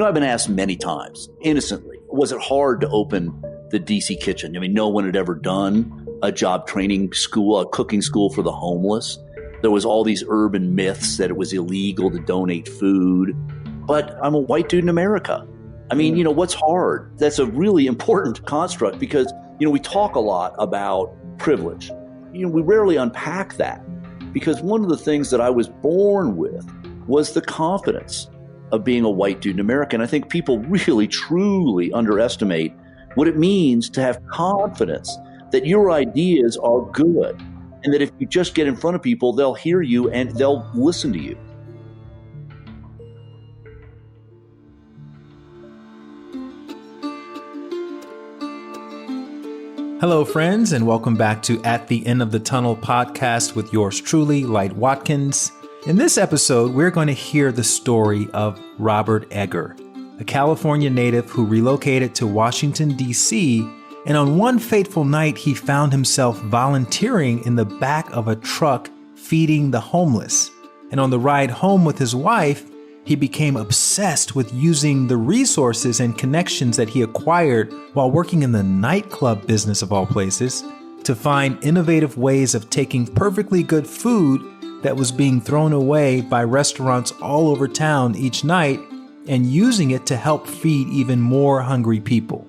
I've been asked many times, innocently, was it hard to open the DC kitchen? I mean, no one had ever done a job training school, a cooking school for the homeless. There was all these urban myths that it was illegal to donate food. But I'm a white dude in America. I mean, what's hard? That's a really important construct because, we talk a lot about privilege. We rarely unpack that because one of the things that I was born with was the confidence of being a white dude in America. And I think people really, truly underestimate what it means to have confidence that your ideas are good and that if you just get in front of people, they'll hear you and they'll listen to you. Hello, friends, and welcome back to At the End of the Tunnel podcast with yours truly, Light Watkins. In this episode, we're going to hear the story of Robert Egger, a California native who relocated to Washington, D.C., and on one fateful night, he found himself volunteering in the back of a truck feeding the homeless. And on the ride home with his wife, he became obsessed with using the resources and connections that he acquired while working in the nightclub business of all places to find innovative ways of taking perfectly good food that was being thrown away by restaurants all over town each night and using it to help feed even more hungry people.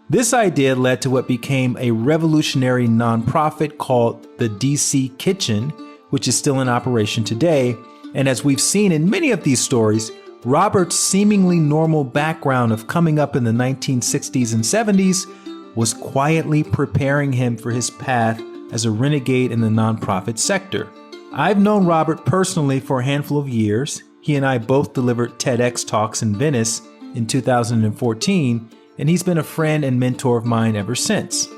This idea led to what became a revolutionary nonprofit called the DC Kitchen, which is still in operation today. And as we've seen in many of these stories, Robert's seemingly normal background of coming up in the 1960s and 70s was quietly preparing him for his path as a renegade in the nonprofit sector. I've known Robert personally for a handful of years. He and I both delivered TEDx talks in Venice in 2014, and he's been a friend and mentor of mine ever since.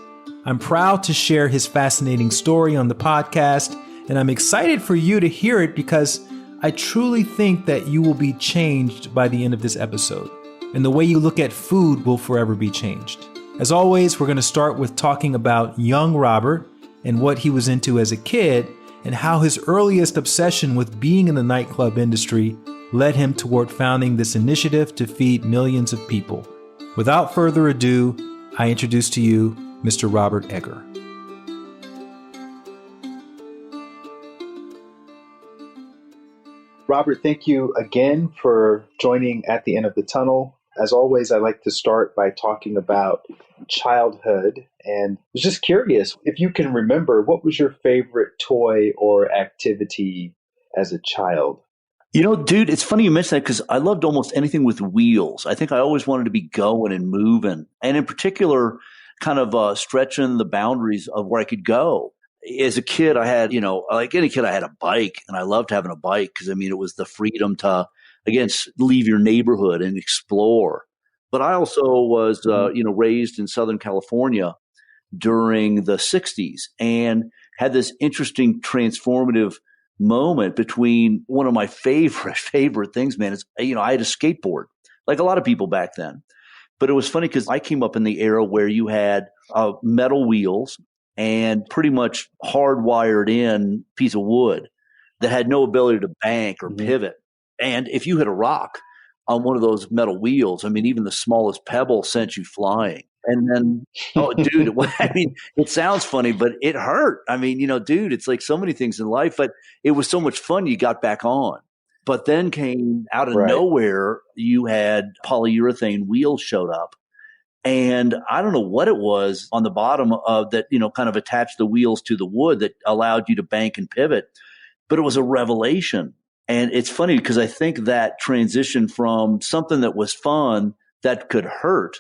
I'm proud to share his fascinating story on the podcast, and I'm excited for you to hear it because I truly think that you will be changed by the end of this episode, and the way you look at food will forever be changed. As always, we're going to start with talking about young Robert and what he was into as a kid and how his earliest obsession with being in the nightclub industry led him toward founding this initiative to feed millions of people. Without further ado, I introduce to you Mr. Robert Egger. Robert, thank you again for joining At the End of the Tunnel. As always, I like to start by talking about childhood. And I was just curious, if you can remember, what was your favorite toy or activity as a child? Dude, it's funny you mention that because I loved almost anything with wheels. I think I always wanted to be going and moving. And in particular, kind of stretching the boundaries of where I could go. As a kid, I had, like any kid, I had a bike, and I loved having a bike because, it was the freedom to, again, leave your neighborhood and explore. But I also was, raised in Southern California during the 60s and had this interesting transformative moment between one of my favorite things, man, is, I had a skateboard, like a lot of people back then. But it was funny because I came up in the era where you had metal wheels and pretty much hardwired in piece of wood that had no ability to bank or pivot. And if you hit a rock on one of those metal wheels, even the smallest pebble sent you flying. And then, oh, dude, it sounds funny, but it hurt. Dude, it's like so many things in life, but it was so much fun you got back on. But then came out of nowhere, you had polyurethane wheels showed up. And I don't know what it was on the bottom of that, kind of attached the wheels to the wood that allowed you to bank and pivot. But it was a revelation. And it's funny because I think that transition from something that was fun that could hurt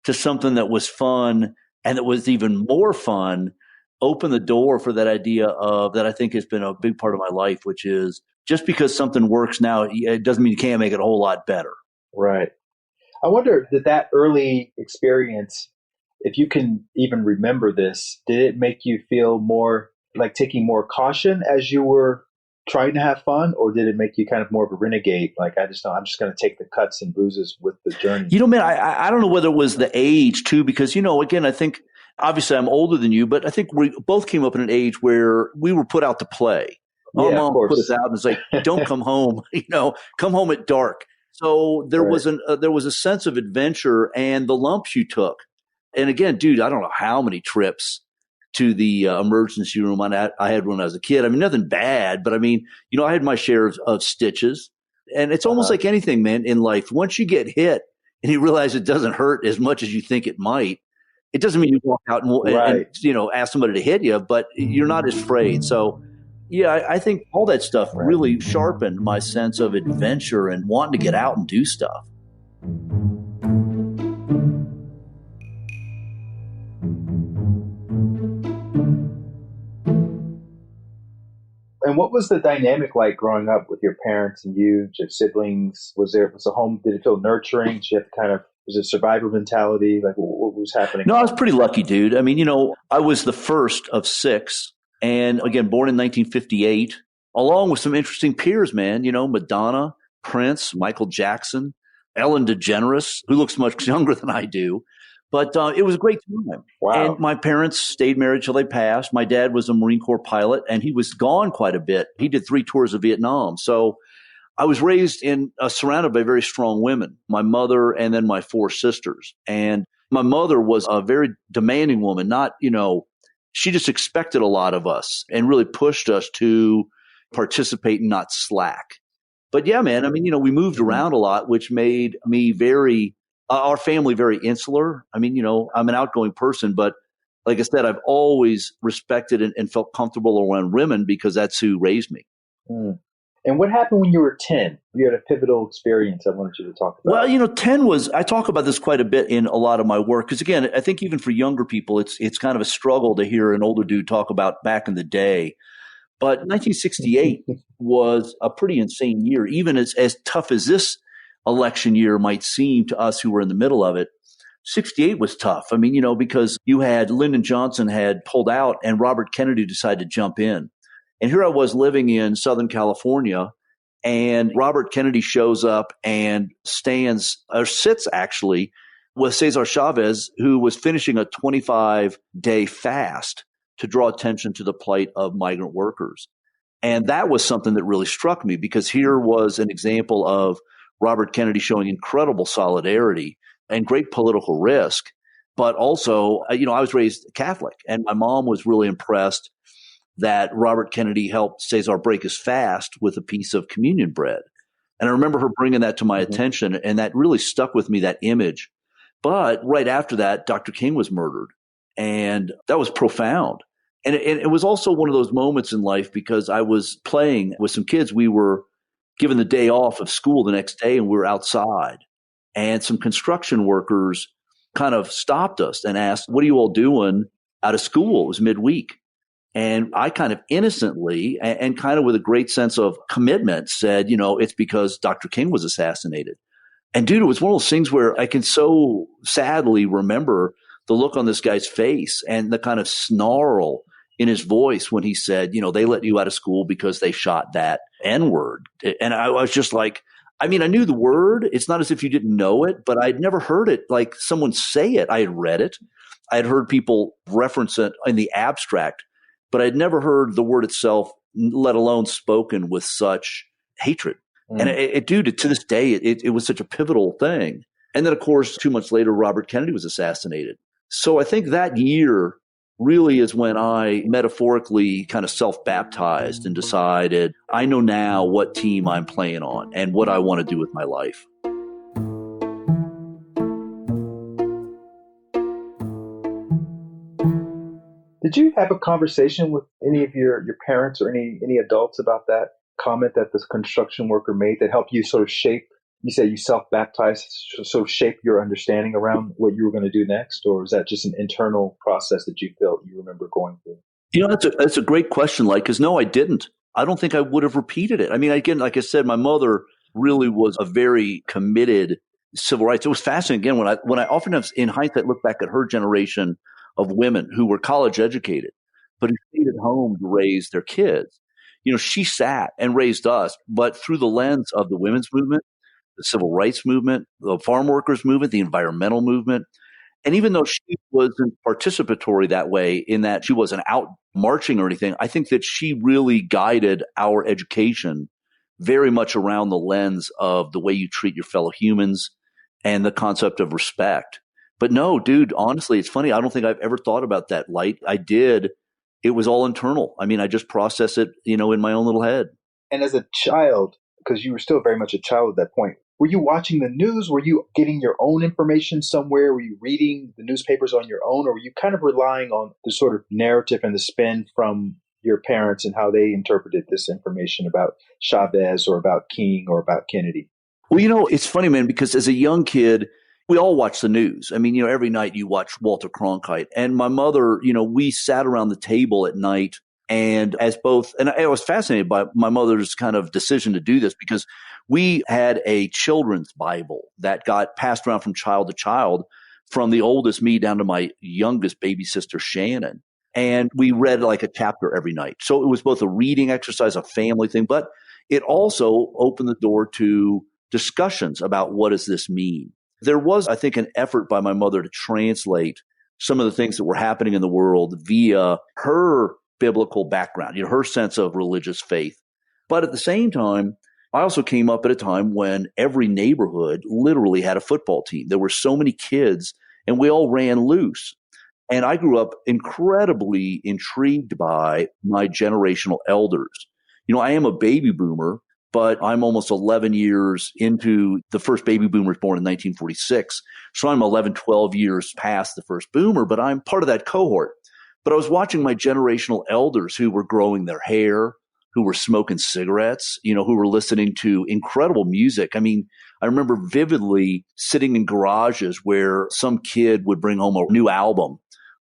to something that was fun and that was even more fun opened the door for that idea of that I think has been a big part of my life, which is just because something works now, it doesn't mean you can't make it a whole lot better. Right. I wonder that early experience, if you can even remember this, did it make you feel more like taking more caution as you were trying to have fun, or did it make you kind of more of a renegade? Like, I'm just going to take the cuts and bruises with the journey. Man, I don't know whether it was the age too, because, again, I think obviously I'm older than you, but I think we both came up in an age where we were put out to play. Mom put us out and was like, don't come home, come home at dark. So Right. there was a sense of adventure and the lumps you took. And again, dude, I don't know how many trips to the emergency room I had when I was a kid. I mean, nothing bad, but I mean, I had my share of stitches. And it's almost Uh-huh. like anything, man, in life. Once you get hit and you realize it doesn't hurt as much as you think it might, it doesn't mean you walk out and Right. ask somebody to hit you, but you're not as afraid. So, yeah, I think all that stuff Right. really sharpened my sense of adventure and wanting to get out and do stuff. And what was the dynamic like growing up with your parents and you, your siblings? Was the home, did it feel nurturing? Did you have to was it survivor mentality? Like what was happening No, at I was home? pretty lucky, dude. I mean, I was the first of six, and again, born in 1958, along with some interesting peers, man. Madonna, Prince, Michael Jackson, Ellen DeGeneres, who looks much younger than I do. But it was a great time. And Wow. my parents stayed married till they passed. My dad was a Marine Corps pilot, and he was gone quite a bit. He did 3 tours of Vietnam. So I was raised surrounded by very strong women, my mother and then my 4 sisters. And my mother was a very demanding woman, not, she just expected a lot of us and really pushed us to participate and not slack. But yeah, man, I mean, we moved Hmm. around a lot, which made me our family very insular. I mean, I'm an outgoing person, but like I said, I've always respected and felt comfortable around women because that's who raised me. Mm. And what happened when you were 10? You had a pivotal experience I wanted you to talk Well, about. 10 I talk about this quite a bit in a lot of my work. Because again, I think even for younger people, it's kind of a struggle to hear an older dude talk about back in the day. But 1968 was a pretty insane year, even as tough as this election year might seem to us who were in the middle of it. 68 was tough. I mean, because you had Lyndon Johnson had pulled out and Robert Kennedy decided to jump in. And here I was living in Southern California, and Robert Kennedy shows up and sits actually with Cesar Chavez, who was finishing a 25-day fast to draw attention to the plight of migrant workers. And that was something that really struck me because here was an example of Robert Kennedy showing incredible solidarity and great political risk. But also, I was raised Catholic, and my mom was really impressed that Robert Kennedy helped Cesar break his fast with a piece of communion bread. And I remember her bringing that to my Hmm. attention, and that really stuck with me, that image. But right after that, Dr. King was murdered, and that was profound. And it was also one of those moments in life because I was playing with some kids. We were given the day off of school the next day, and we were outside. And some construction workers kind of stopped us and asked, "What are you all doing out of school?" It was midweek. And I kind of innocently and kind of with a great sense of commitment said, it's because Dr. King was assassinated. And dude, it was one of those things where I can so sadly remember the look on this guy's face and the kind of snarl in his voice when he said, they let you out of school because they shot that N word. And I was just like, I mean, I knew the word. It's not as if you didn't know it, but I'd never heard it like someone say it. I had read it. I had heard people reference it in the abstract, but I'd never heard the word itself, let alone spoken with such hatred. And Mm. dude, to this day, it was such a pivotal thing. And then, of course, 2 months later, Robert Kennedy was assassinated. So I think that year really is when I metaphorically kind of self-baptized and decided I know now what team I'm playing on and what I want to do with my life. Did you have a conversation with any of your parents or any adults about that comment that this construction worker made that helped you sort of shape? You said you self-baptized, sort of shape your understanding around what you were going to do next, or is that just an internal process that you felt you remember going through? That's a great question, like, because no, I didn't. I don't think I would have repeated it. I mean, again, like I said, my mother really was a very committed civil rights. It was fascinating. Again, when I often in hindsight look back at her generation of women who were college educated, but who stayed at home to raise their kids. She sat and raised us, but through the lens of the women's movement, the civil rights movement, the farm workers movement, the environmental movement. And even though she wasn't participatory that way, in that she wasn't out marching or anything, I think that she really guided our education very much around the lens of the way you treat your fellow humans and the concept of respect. But no, dude, honestly, it's funny. I don't think I've ever thought about that light. I did. It was all internal. I mean, I just process it, in my own little head. And as a child, because you were still very much a child at that point, were you watching the news? Were you getting your own information somewhere? Were you reading the newspapers on your own? Or were you kind of relying on the sort of narrative and the spin from your parents and how they interpreted this information about Chavez or about King or about Kennedy? Well, it's funny, man, because as a young kid, we all watch the news. I mean, every night you watch Walter Cronkite. And my mother, we sat around the table at night and I was fascinated by my mother's kind of decision to do this because we had a children's Bible that got passed around from child to child, from the oldest, me, down to my youngest baby sister, Shannon. And we read like a chapter every night. So it was both a reading exercise, a family thing, but it also opened the door to discussions about what does this mean. There was, I think, an effort by my mother to translate some of the things that were happening in the world via her biblical background, her sense of religious faith. But at the same time, I also came up at a time when every neighborhood literally had a football team. There were so many kids and we all ran loose. And I grew up incredibly intrigued by my generational elders. I am a baby boomer, but I'm almost 11 years into the first baby boomers born in 1946. So I'm 11, 12 years past the first boomer, but I'm part of that cohort. But I was watching my generational elders who were growing their hair, who were smoking cigarettes, who were listening to incredible music. I mean, I remember vividly sitting in garages where some kid would bring home a new album.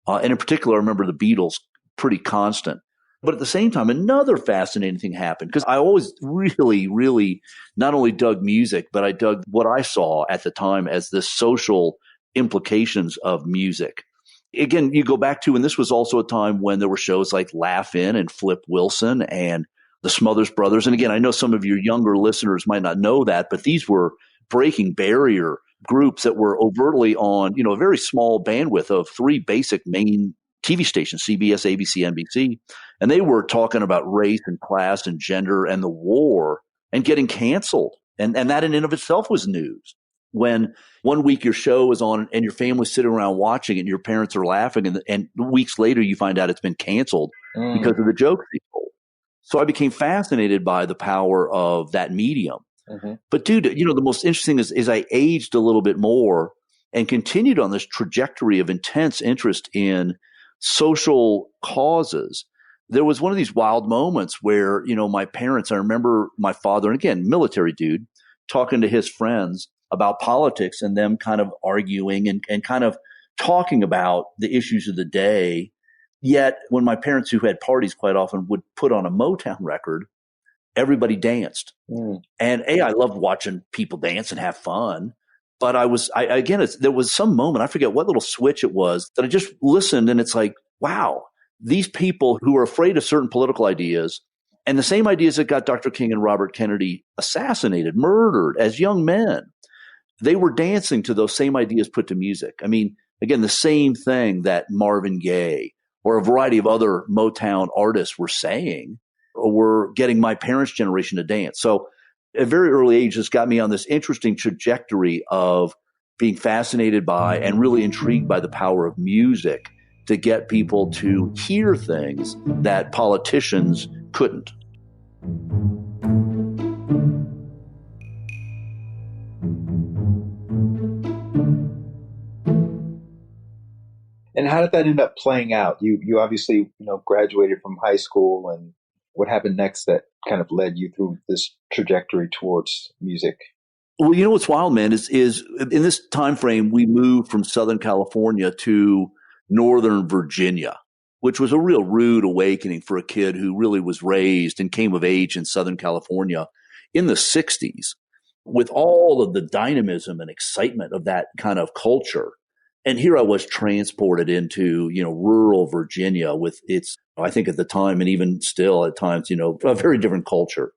And in particular, I remember the Beatles, pretty constant. But at the same time, another fascinating thing happened because I always really, really not only dug music, but I dug what I saw at the time as the social implications of music. Again, you go back to, and this was also a time when there were shows like Laugh-In and Flip Wilson and the Smothers Brothers. And again, I know some of your younger listeners might not know that, but these were breaking barrier groups that were overtly on, a very small bandwidth of three basic main TV stations, CBS, ABC, NBC. And they were talking about race and class and gender and the war and getting canceled. And that in and of itself was news. When one week your show is on and your family's sitting around watching it and your parents are laughing and weeks later you find out it's been canceled because of the jokes they told. So I became fascinated by the power of that medium. Mm-hmm. But dude, the most interesting is I aged a little bit more and continued on this trajectory of intense interest in social causes. There was one of these wild moments where, my parents, I remember my father, and again, military dude, talking to his friends about politics and them kind of arguing and kind of talking about the issues of the day. Yet when my parents, who had parties quite often, would put on a Motown record, everybody danced. And I loved watching people dance and have fun. But there was some moment, I forget what little switch it was, that I just listened and it's like, wow, these people who are afraid of certain political ideas and the same ideas that got Dr. King and Robert Kennedy assassinated, murdered as young men, they were dancing to those same ideas put to music. I mean, again, the same thing that Marvin Gaye or a variety of other Motown artists were saying or were getting my parents' generation to dance. So at a very early age, this got me on this interesting trajectory of being fascinated by and really intrigued by the power of music to get people to hear things that politicians couldn't. And how did that end up playing out? You obviously, graduated from high school, and what happened next that kind of led you through this trajectory towards music? Well, what's wild, man, is in this time frame, we moved from Southern California to Northern Virginia, which was a real rude awakening for a kid who really was raised and came of age in Southern California in the 60s with all of the dynamism and excitement of that kind of culture. And here I was transported into, rural Virginia with its, I think at the time and even still at times, a very different culture.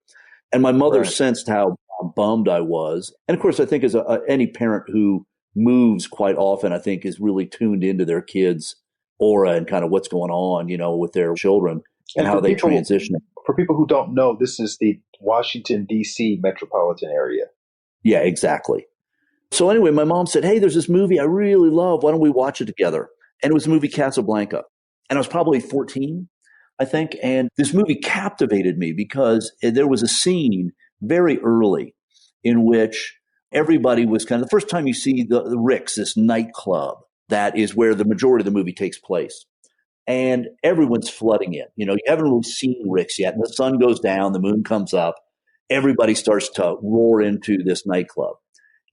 And my mother sensed how bummed I was. And of course, I think as any parent who moves quite often, I think is really tuned into their kids' aura and kind of what's going on, with their children and how they transition. For people who don't know, this is the Washington, D.C. metropolitan area. Yeah, exactly. So anyway, my mom said, hey, there's this movie I really love. Why don't we watch it together? And it was the movie Casablanca. And I was probably 14, I think. And this movie captivated me because there was a scene very early in which everybody was kind of the first time you see the Rick's, this nightclub that is where the majority of the movie takes place. And everyone's flooding in. You haven't really seen Rick's yet. And the sun goes down, the moon comes up. Everybody starts to roar into this nightclub.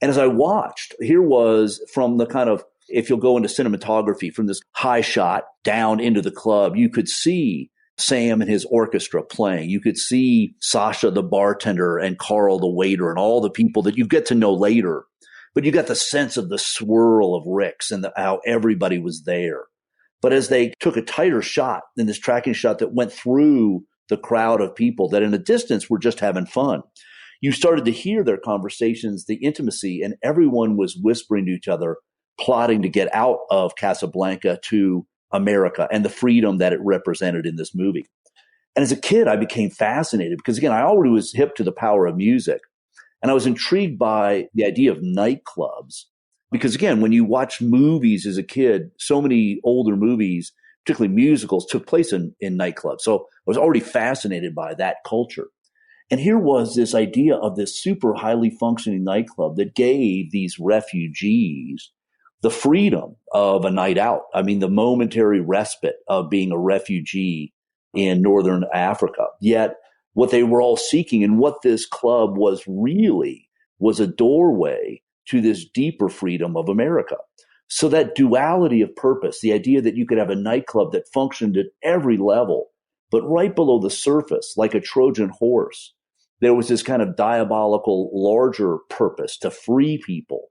And as I watched, here was from the kind of, if you'll go into cinematography, from this high shot down into the club, you could see Sam and his orchestra playing. You could see Sasha, the bartender, and Carl, the waiter, and all the people that you get to know later. But you got the sense of the swirl of Rick's and how everybody was there. But as they took a tighter shot in this tracking shot that went through the crowd of people that in the distance were just having fun, you started to hear their conversations, the intimacy, and everyone was whispering to each other, plotting to get out of Casablanca to America and the freedom that it represented in this movie. And as a kid, I became fascinated because, again, I already was hip to the power of music. And I was intrigued by the idea of nightclubs. Because, again, when you watch movies as a kid, so many older movies, particularly musicals, took place in nightclubs. So I was already fascinated by that culture. And here was this idea of this super highly functioning nightclub that gave these refugees the freedom of a night out. I mean, the momentary respite of being a refugee in Northern Africa. Yet what they were all seeking and what this club was really was a doorway to this deeper freedom of America. So that duality of purpose, the idea that you could have a nightclub that functioned at every level, but right below the surface, like a Trojan horse, there was this kind of diabolical, larger purpose to free people.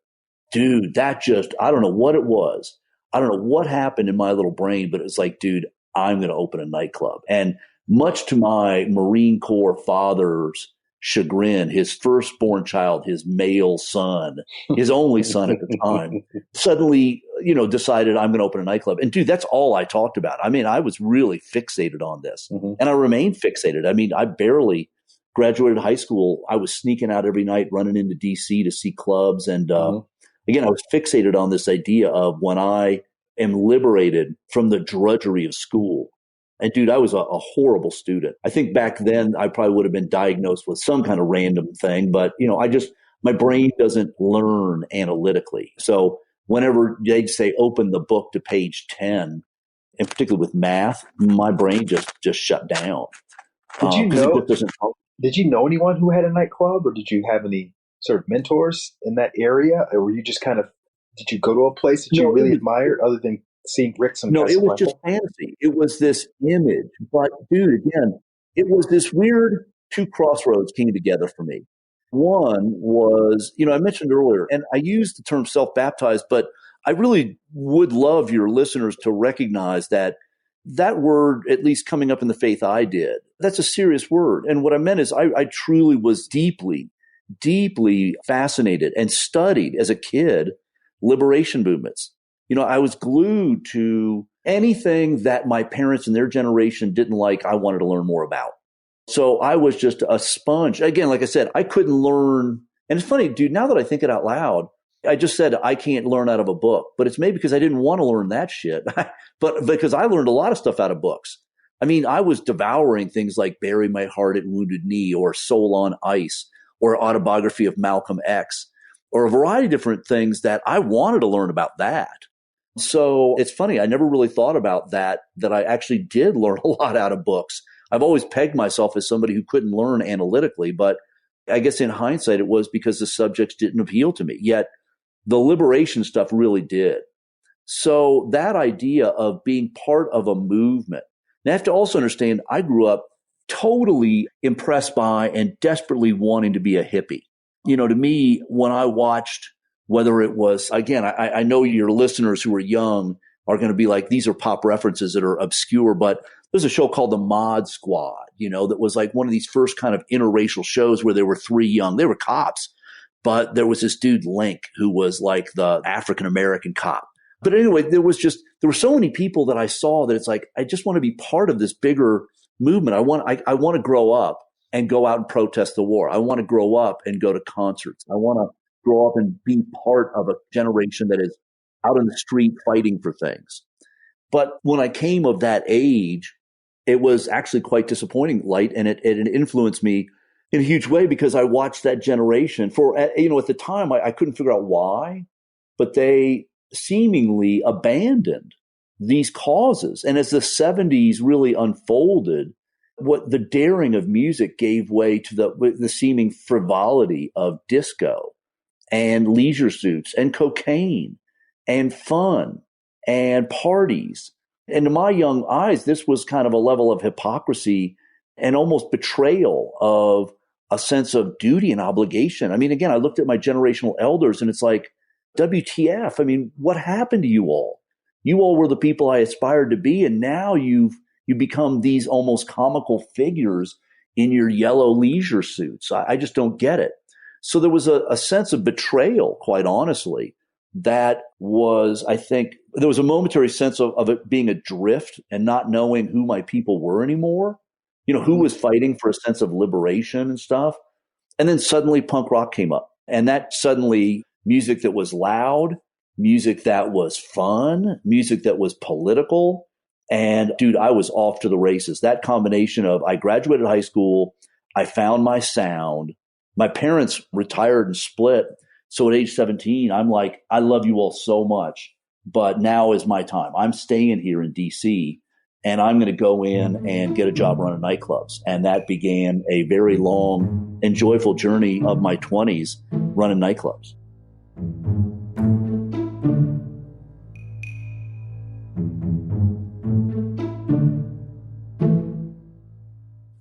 Dude, that just, I don't know what it was. I don't know what happened in my little brain, but it was like, dude, I'm going to open a nightclub. And much to my Marine Corps father's chagrin, his firstborn child, his male son, his only son at the time, suddenly, decided I'm going to open a nightclub. And dude, that's all I talked about. I mean, I was really fixated on this and I remained fixated. I mean, I barely graduated high school. I was sneaking out every night, running into DC to see clubs. And again, I was fixated on this idea of when I am liberated from the drudgery of school. And dude, I was a horrible student. I think back then I probably would have been diagnosed with some kind of random thing, but my brain doesn't learn analytically. So whenever they'd say, open the book to page 10, and particularly with math, my brain just shut down. Did you know anyone who had a nightclub, or did you have any sort of mentors in that area? Or were you just did you go to a place that you really admired other than seeing Rick's and Casablanca? No, it was just fantasy. It was this image. But dude, again, it was this weird two crossroads came together for me. One was, I mentioned earlier, and I used the term self-baptized, but I really would love your listeners to recognize that word, at least coming up in the faith I did, that's a serious word. And what I meant is I truly was deeply, deeply fascinated and studied as a kid liberation movements. I was glued to anything that my parents and their generation didn't like, I wanted to learn more about. So I was just a sponge. Again, like I said, I couldn't learn. And it's funny, dude, now that I think it out loud, I just said I can't learn out of a book, but it's maybe because I didn't want to learn that shit, but because I learned a lot of stuff out of books. I mean, I was devouring things like Bury My Heart at Wounded Knee or Soul on Ice or Autobiography of Malcolm X or a variety of different things that I wanted to learn about that. So it's funny. I never really thought about that I actually did learn a lot out of books. I've always pegged myself as somebody who couldn't learn analytically, but I guess in hindsight, it was because the subjects didn't appeal to me. Yet the liberation stuff really did. So that idea of being part of a movement. Now, I have to also understand, I grew up totally impressed by and desperately wanting to be a hippie. To me, when I watched, whether it was, again, I know your listeners who are young are going to be like, these are pop references that are obscure, but there's a show called The Mod Squad, that was like one of these first kind of interracial shows where there were they were cops, but there was this dude, Link, who was like the African-American cop. But anyway, there were so many people that I saw that it's like, I just want to be part of this bigger movement. I want to grow up and go out and protest the war. I want to grow up and go to concerts. I want to grow up and be part of a generation that is out in the street fighting for things. But when I came of that age, it was actually quite disappointing, Light, and it influenced me in a huge way because I watched that generation for, at the time, I couldn't figure out why, but they seemingly abandoned these causes. And as the 70s really unfolded, what the daring of music gave way to the seeming frivolity of disco and leisure suits and cocaine and fun and parties. And to my young eyes, this was kind of a level of hypocrisy and almost betrayal of a sense of duty and obligation. I mean, again, I looked at my generational elders and it's like, WTF? I mean, what happened to you all? You all were the people I aspired to be, and now you become these almost comical figures in your yellow leisure suits. I just don't get it. So there was a sense of betrayal, quite honestly, that was, I think, there was a momentary sense of it being adrift and not knowing who my people were anymore, who was fighting for a sense of liberation and stuff. And then suddenly punk rock came up, and that suddenly music that was loud, music that was fun, music that was political. And dude, I was off to the races. That combination of I graduated high school, I found my sound. My parents retired and split. So at age 17, I'm like, I love you all so much, but now is my time. I'm staying here in DC and I'm going to go in and get a job running nightclubs. And that began a very long and joyful journey of my 20s running nightclubs.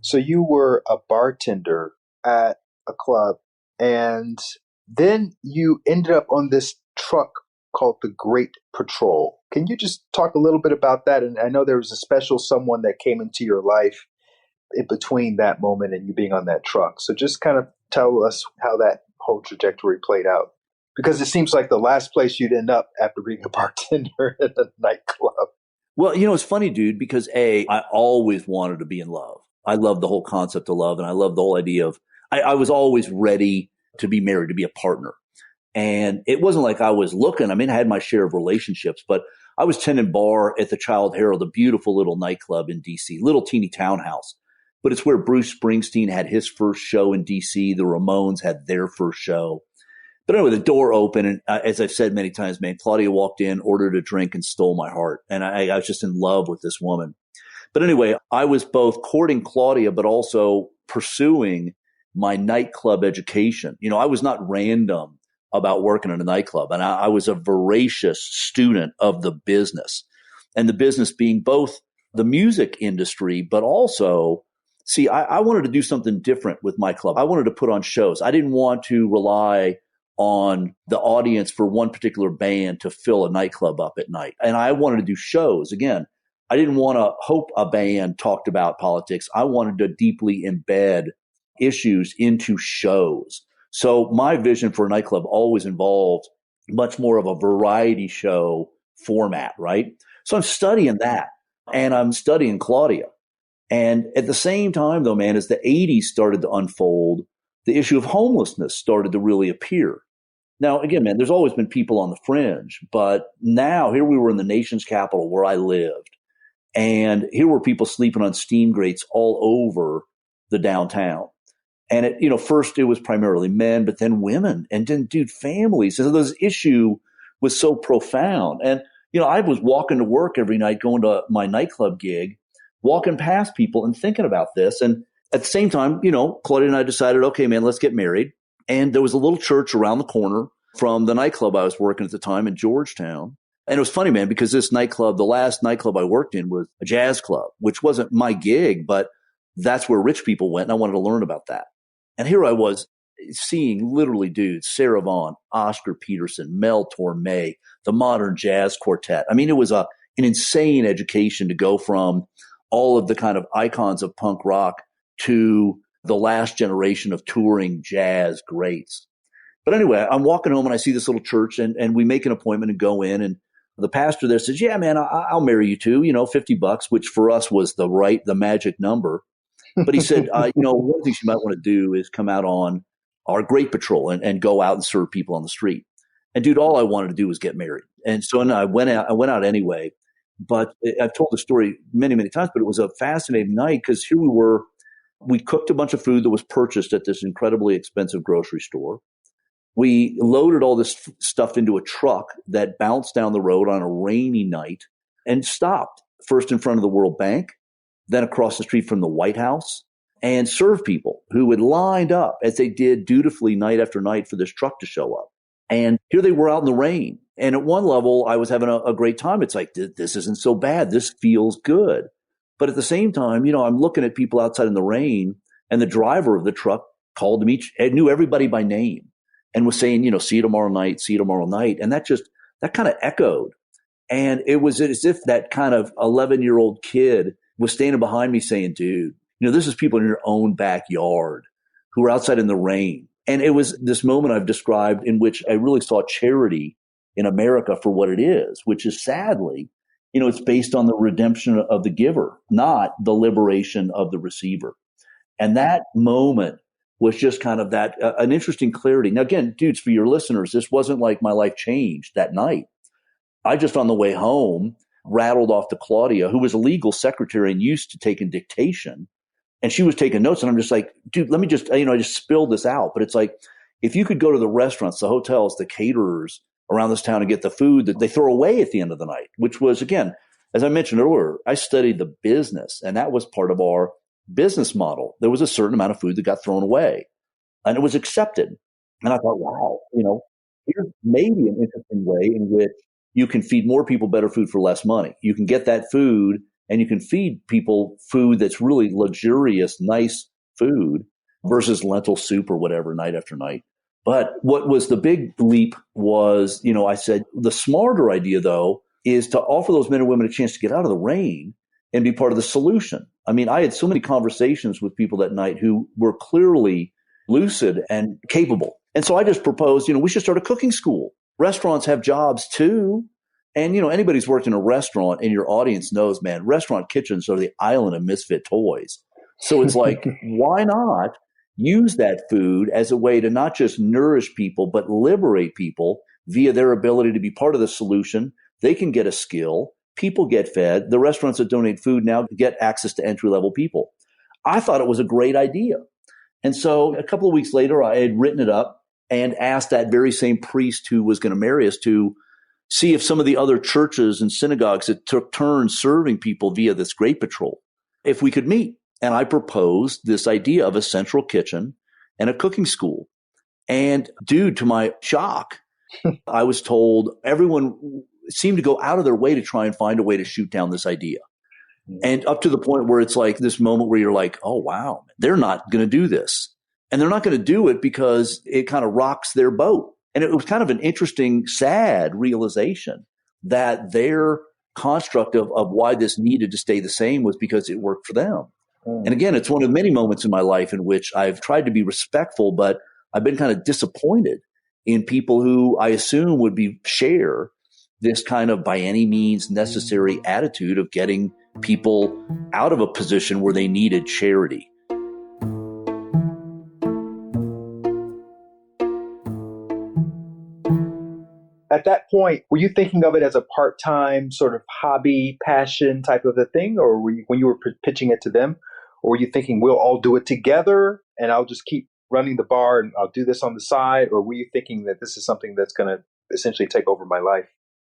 So you were a bartender at a club, and then you ended up on this truck called the Great Patrol. Can you just talk a little bit about that? And I know there was a special someone that came into your life in between that moment and you being on that truck. So just kind of tell us how that whole trajectory played out. Because it seems like the last place you'd end up after being a bartender at a nightclub. Well, it's funny, dude, because I always wanted to be in love. I love the whole concept of love, and I love the whole idea of, I was always ready to be married, to be a partner. And it wasn't like I was looking. I mean, I had my share of relationships, but I was tending bar at the Child Herald, a beautiful little nightclub in DC, little teeny townhouse. But it's where Bruce Springsteen had his first show in DC. The Ramones had their first show. But anyway, the door opened, and as I've said many times, man, Claudia walked in, ordered a drink, and stole my heart. And I was just in love with this woman. But anyway, I was both courting Claudia, but also pursuing my nightclub education. I was not random about working in a nightclub, and I was a voracious student of the business, and the business being both the music industry, but also, see, I wanted to do something different with my club. I wanted to put on shows. I didn't want to rely on the audience for one particular band to fill a nightclub up at night. And I wanted to do shows. Again, I didn't want to hope a band talked about politics. I wanted to deeply embed issues into shows. So my vision for a nightclub always involved much more of a variety show format, right? So I'm studying that, and I'm studying Claudia. And at the same time, though, man, as the 80s started to unfold, the issue of homelessness started to really appear. Now, again, man, there's always been people on the fringe, but now here we were in the nation's capital where I lived, and here were people sleeping on steam grates all over the downtown. And first it was primarily men, but then women, and then, dude, families. And so this issue was so profound. And, I was walking to work every night, going to my nightclub gig, walking past people and thinking about this. And at the same time, Claudia and I decided, okay, man, let's get married. And there was a little church around the corner from the nightclub I was working at the time in Georgetown. And it was funny, man, because this nightclub, the last nightclub I worked in was a jazz club, which wasn't my gig, but that's where rich people went. And I wanted to learn about that. And here I was seeing literally dudes, Sarah Vaughan, Oscar Peterson, Mel Torme, the Modern Jazz Quartet. I mean, it was an insane education to go from all of the kind of icons of punk rock to the last generation of touring jazz greats. But anyway, I'm walking home and I see this little church, and we make an appointment and go in, and The pastor there says, yeah, man, I'll marry you too, $50, which for us was the magic number. But he said, one of the things you might want to do is come out on our great patrol and go out and serve people on the street. And dude, all I wanted to do was get married. And so I went out anyway. But I've told the story many, many times, but it was a fascinating night because here we were. We cooked a bunch of food that was purchased at this incredibly expensive grocery store. We loaded all this stuff into a truck that bounced down the road on a rainy night and stopped first in front of the World Bank, then across the street from the White House, and served people who had lined up as they did dutifully night after night for this truck to show up. And here they were out in the rain. And at one level, I was having a great time. It's like, this isn't so bad. This feels good. But at the same time, I'm looking at people outside in the rain, and the driver of the truck called them each and knew everybody by name and was saying, see you tomorrow night, see you tomorrow night. And that kind of echoed. And it was as if that kind of 11-year-old kid was standing behind me saying, dude, this is people in your own backyard who are outside in the rain. And it was this moment I've described in which I really saw charity in America for what it is, which is sadly, it's based on the redemption of the giver, not the liberation of the receiver. And that moment was just kind of an interesting clarity. Now, again, dudes, for your listeners, this wasn't like my life changed that night. I just on the way home rattled off to Claudia, who was a legal secretary and used to taking dictation. And she was taking notes. And I'm just like, dude, let me just, I just spilled this out. But it's like, if you could go to the restaurants, the hotels, the caterers around this town and get the food that they throw away at the end of the night, which was, again, as I mentioned earlier, I studied the business, and that was part of our business model. There was a certain amount of food that got thrown away, and it was accepted. And I thought, wow, here's maybe an interesting way in which you can feed more people better food for less money. You can get that food and you can feed people food that's really luxurious, nice food versus lentil soup or whatever night after night. But what was the big leap was, I said, the smarter idea, though, is to offer those men and women a chance to get out of the rain and be part of the solution. I mean, I had so many conversations with people that night who were clearly lucid and capable. And so I just proposed, we should start a cooking school. Restaurants have jobs too. And, anybody who's worked in a restaurant and your audience knows, man, restaurant kitchens are the island of misfit toys. So it's like, why not use that food as a way to not just nourish people, but liberate people via their ability to be part of the solution? They can get a skill. People get fed. The restaurants that donate food now get access to entry-level people. I thought it was a great idea. And so a couple of weeks later, I had written it up and asked that very same priest who was going to marry us to see if some of the other churches and synagogues that took turns serving people via this great patrol, if we could meet. And I proposed this idea of a central kitchen and a cooking school. And dude, to my shock, I was told everyone seemed to go out of their way to try and find a way to shoot down this idea. And up to the point where it's like this moment where you're like, oh, wow, they're not going to do this. And they're not going to do it because it kind of rocks their boat. And it was kind of an interesting, sad realization that their construct of why this needed to stay the same was because it worked for them. And again, it's one of many moments in my life in which I've tried to be respectful, but I've been kind of disappointed in people who I assume would share this kind of by any means necessary attitude of getting people out of a position where they needed charity. At that point, were you thinking of it as a part-time sort of hobby, passion type of a thing? Or were you, when you were pitching it to them, or were you thinking we'll all do it together and I'll just keep running the bar and I'll do this on the side? Or were you thinking that this is something that's going to essentially take over my life?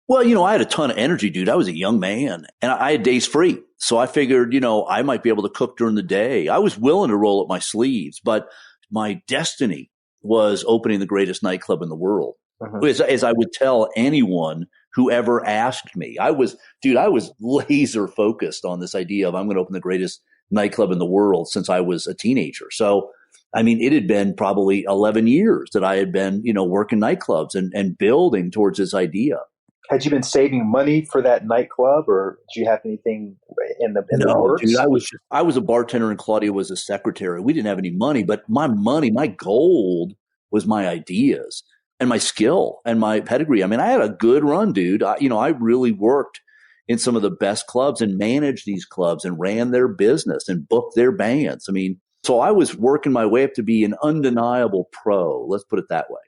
Well, I had a ton of energy, dude. I was a young man and I had days free. So I figured, I might be able to cook during the day. I was willing to roll up my sleeves, but my destiny was opening the greatest nightclub in the world. As I would tell anyone who ever asked me, I was laser focused on this idea of I'm going to open the greatest nightclub in the world since I was a teenager. So, I mean, it had been probably 11 years that I had been, working nightclubs and building towards this idea. Had you been saving money for that nightclub, or did you have anything in the works? Dude, I was a bartender and Claudia was a secretary. We didn't have any money, but my gold was my ideas. and my skill and my pedigree. I mean, I had a good run, dude. I really worked in some of the best clubs and managed these clubs and ran their business and booked their bands. I mean, so I was working my way up to be an undeniable pro. Let's put it that way.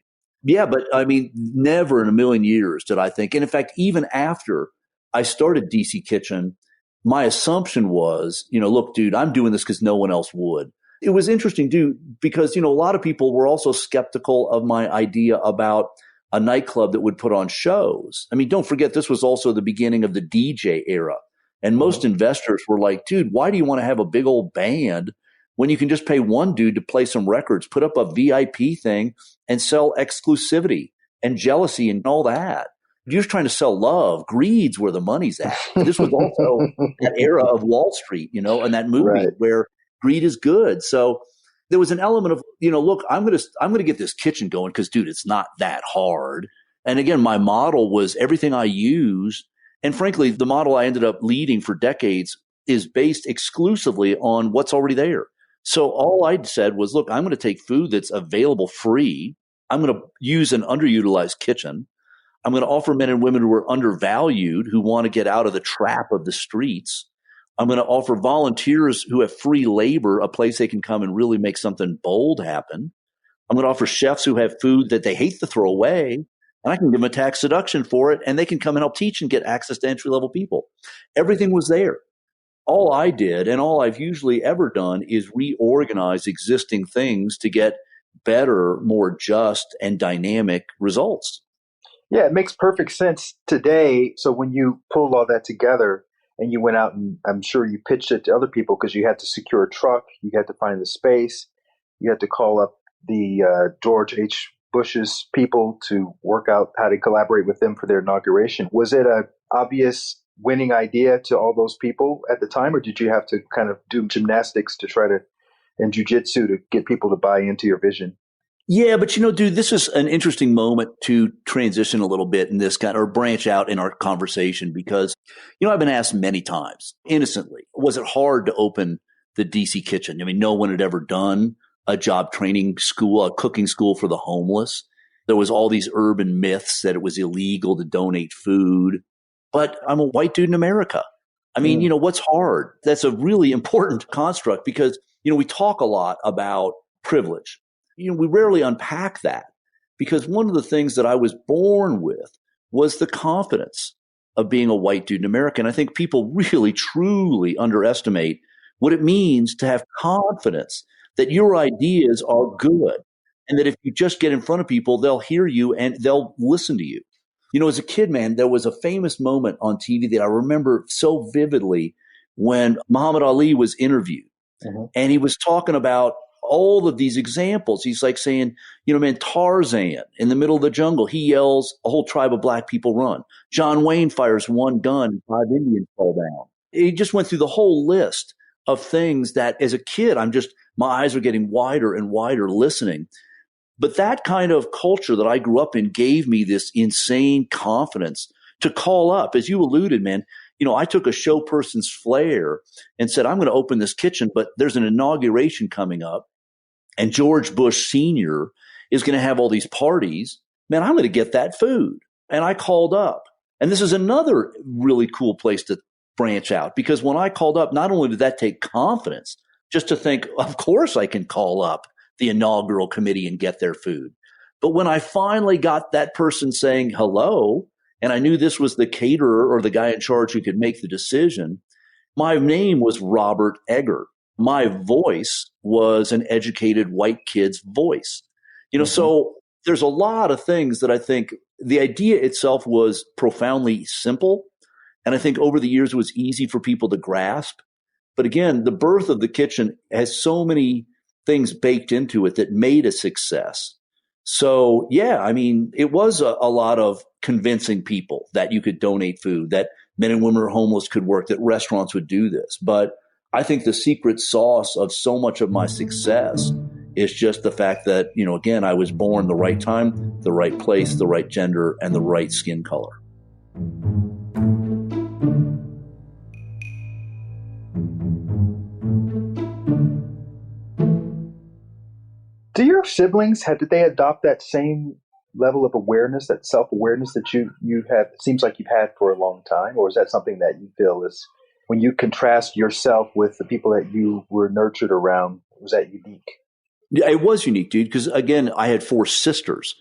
Yeah, but I mean, never in a million years did I think. And in fact, even after I started DC Kitchen, my assumption was, look, dude, I'm doing this because no one else would. It was interesting, dude, because, a lot of people were also skeptical of my idea about a nightclub that would put on shows. I mean, don't forget, this was also the beginning of the DJ era. And most investors were like, dude, why do you want to have a big old band when you can just pay one dude to play some records, put up a VIP thing and sell exclusivity and jealousy and all that? You're just trying to sell love. Greed's where the money's at. This was also that era of Wall Street, and that movie Right. where greed is good. So there was an element of, look, I'm going to get this kitchen going because, dude, it's not that hard. And again, my model was everything I use. And frankly, the model I ended up leading for decades is based exclusively on what's already there. So all I said was, look, I'm going to take food that's available free. I'm going to use an underutilized kitchen. I'm going to offer men and women who are undervalued, who want to get out of the trap of the streets. I'm going to offer volunteers who have free labor a place they can come and really make something bold happen. I'm going to offer chefs who have food that they hate to throw away, and I can give them a tax deduction for it, and they can come and help teach and get access to entry-level people. Everything was there. All I did, and all I've usually ever done, is reorganize existing things to get better, more just, and dynamic results. Yeah, it makes perfect sense today. So when you pulled all that together and you went out and I'm sure you pitched it to other people because you had to secure a truck, you had to find the space, you had to call up the George H. Bush's people to work out how to collaborate with them for their inauguration. Was it an obvious winning idea to all those people at the time, or did you have to kind of do gymnastics to try to, and jujitsu to get people to buy into your vision? Yeah, but dude, this is an interesting moment to transition a little bit in this or branch out in our conversation because, I've been asked many times, innocently, was it hard to open the DC Kitchen? I mean, no one had ever done a job training school, a cooking school for the homeless. There was all these urban myths that it was illegal to donate food, but I'm a white dude in America. I mean, what's hard? That's a really important construct because, we talk a lot about privilege. We rarely unpack that because one of the things that I was born with was the confidence of being a white dude in America. And I think people really, truly underestimate what it means to have confidence that your ideas are good and that if you just get in front of people, they'll hear you and they'll listen to you. As a kid, man, there was a famous moment on TV that I remember so vividly when Muhammad Ali was interviewed. And he was talking about all of these examples. He's like saying, man, Tarzan in the middle of the jungle, he yells, a whole tribe of black people run. John Wayne fires one gun and 5 Indians fall down. He just went through the whole list of things that as a kid, my eyes are getting wider and wider listening. But that kind of culture that I grew up in gave me this insane confidence to call up, as you alluded, man. I took a show person's flair and said, I'm going to open this kitchen, but there's an inauguration coming up and George Bush Sr. is going to have all these parties. Man, I'm going to get that food. And I called up. And this is another really cool place to branch out because when I called up, not only did that take confidence, just to think, of course I can call up the inaugural committee and get their food. But when I finally got that person saying hello, and I knew this was the caterer or the guy in charge who could make the decision, my name was Robert Egger. My voice was an educated white kid's voice. So there's a lot of things that I think the idea itself was profoundly simple. And I think over the years, it was easy for people to grasp. But again, the birth of the kitchen has so many things baked into it that made a success. So, yeah, I mean, it was a lot of convincing people that you could donate food, that men and women who are homeless could work, that restaurants would do this. But I think the secret sauce of so much of my success is just the fact that, again, I was born the right time, the right place, the right gender, and the right skin color. Do your siblings, did they adopt that same level of awareness, that self-awareness that you have, it seems like you've had for a long time? Or is that something that you feel is, when you contrast yourself with the people that you were nurtured around, was that unique? Yeah, it was unique, dude, because again, I had four sisters.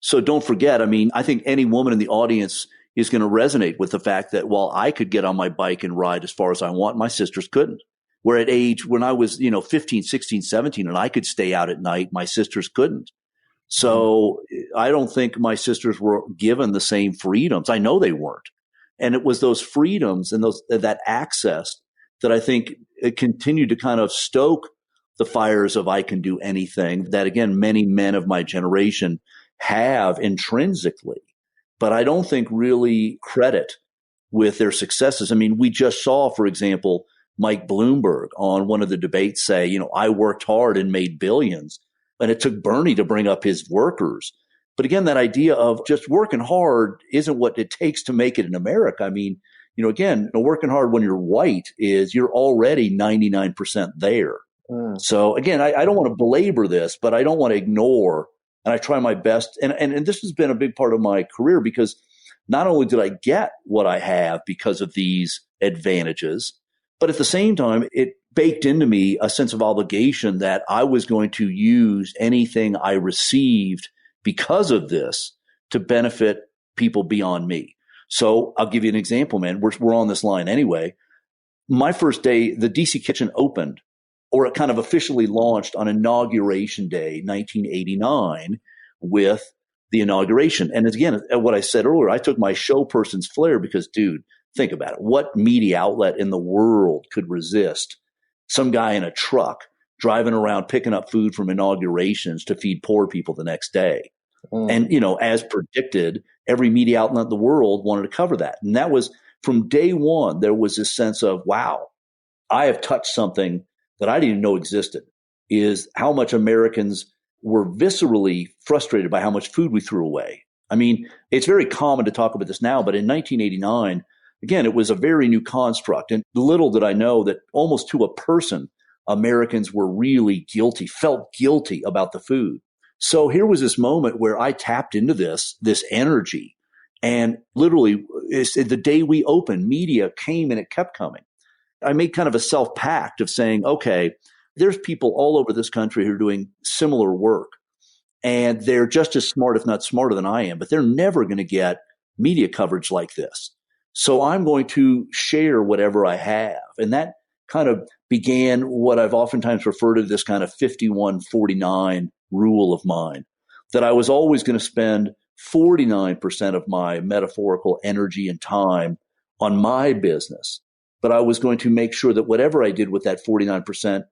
So don't forget, I mean, I think any woman in the audience is going to resonate with the fact that while I could get on my bike and ride as far as I want, my sisters couldn't. Where at age, when I was, 15, 16, 17, and I could stay out at night, my sisters couldn't. So I don't think my sisters were given the same freedoms. I know they weren't. And it was those freedoms and that access that I think it continued to kind of stoke the fires of I can do anything that, again, many men of my generation have intrinsically, but I don't think really credit with their successes. I mean, we just saw, for example, Mike Bloomberg on one of the debates say, I worked hard and made billions. And it took Bernie to bring up his workers. But again, that idea of just working hard isn't what it takes to make it in America. I mean, again, working hard when you're white is you're already 99% there. So again, I don't want to belabor this, but I don't want to ignore, and I try my best. And this has been a big part of my career, because not only did I get what I have because of these advantages, but at the same time, it baked into me a sense of obligation that I was going to use anything I received because of this to benefit people beyond me. So I'll give you an example, man. We're on this line anyway. My first day, the DC Kitchen opened, or it kind of officially launched on Inauguration Day, 1989, with the inauguration. And again, what I said earlier, I took my show person's flair because, dude, think about it. What media outlet in the world could resist some guy in a truck driving around picking up food from inaugurations to feed poor people the next day? And, as predicted, every media outlet in the world wanted to cover that. And that was from day one, there was this sense of, wow, I have touched something that I didn't even know existed, is how much Americans were viscerally frustrated by how much food we threw away. I mean, it's very common to talk about this now, but in 1989, again, it was a very new construct. And little did I know that almost to a person, Americans were really guilty, felt guilty about the food. So here was this moment where I tapped into this energy. And literally, the day we opened, media came and it kept coming. I made kind of a self-pact of saying, okay, there's people all over this country who are doing similar work. And they're just as smart, if not smarter than I am, but they're never going to get media coverage like this. So I'm going to share whatever I have. And that kind of began what I've oftentimes referred to this kind of 51-49 rule of mine, that I was always going to spend 49% of my metaphorical energy and time on my business. But I was going to make sure that whatever I did with that 49%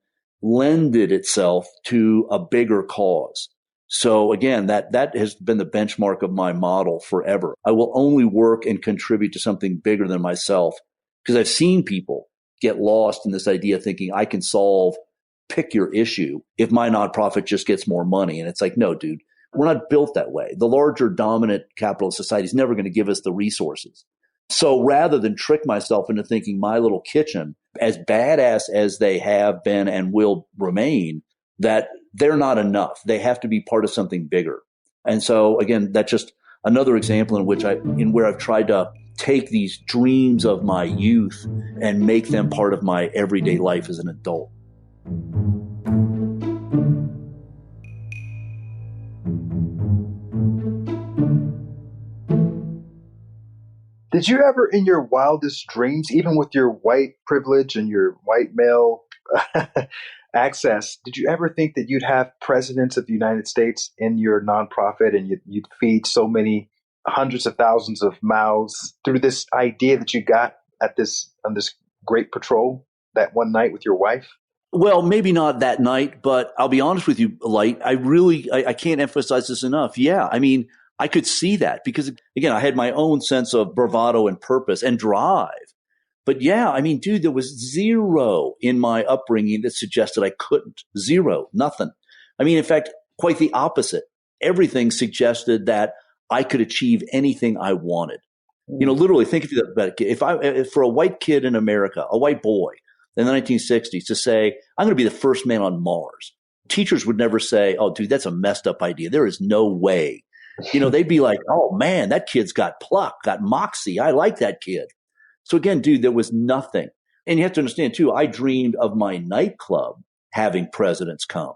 lended itself to a bigger cause. So again, that has been the benchmark of my model forever. I will only work and contribute to something bigger than myself, because I've seen people get lost in this idea thinking I can solve, pick your issue, if my nonprofit just gets more money. And it's like, no, dude, we're not built that way. The larger dominant capitalist society is never going to give us the resources. So rather than trick myself into thinking my little kitchen, as badass as they have been and will remain, that they're not enough. They have to be part of something bigger. And so again, that's just another example in where I've tried to take these dreams of my youth and make them part of my everyday life as an adult. Did you ever, in your wildest dreams, even with your white privilege and your white male access, did you ever think that you'd have presidents of the United States in your nonprofit, and you'd feed so many hundreds of thousands of mouths through this idea that you got on this great patrol that one night with your wife? Well, maybe not that night, but I'll be honest with you, Light. I can't emphasize this enough. Yeah, I mean, I could see that because, again, I had my own sense of bravado and purpose and drive. But yeah, I mean, dude, there was zero in my upbringing that suggested I couldn't. Zero, nothing. I mean, in fact, quite the opposite. Everything suggested that I could achieve anything I wanted. Literally think about it. If for a white kid in America, a white boy in the 1960s to say, I'm going to be the first man on Mars, teachers would never say, oh, dude, that's a messed up idea. There is no way They'd be like, oh man, that kid's got pluck, got moxie. I like that kid. So again, dude, there was nothing. And you have to understand too, I dreamed of my nightclub having presidents come.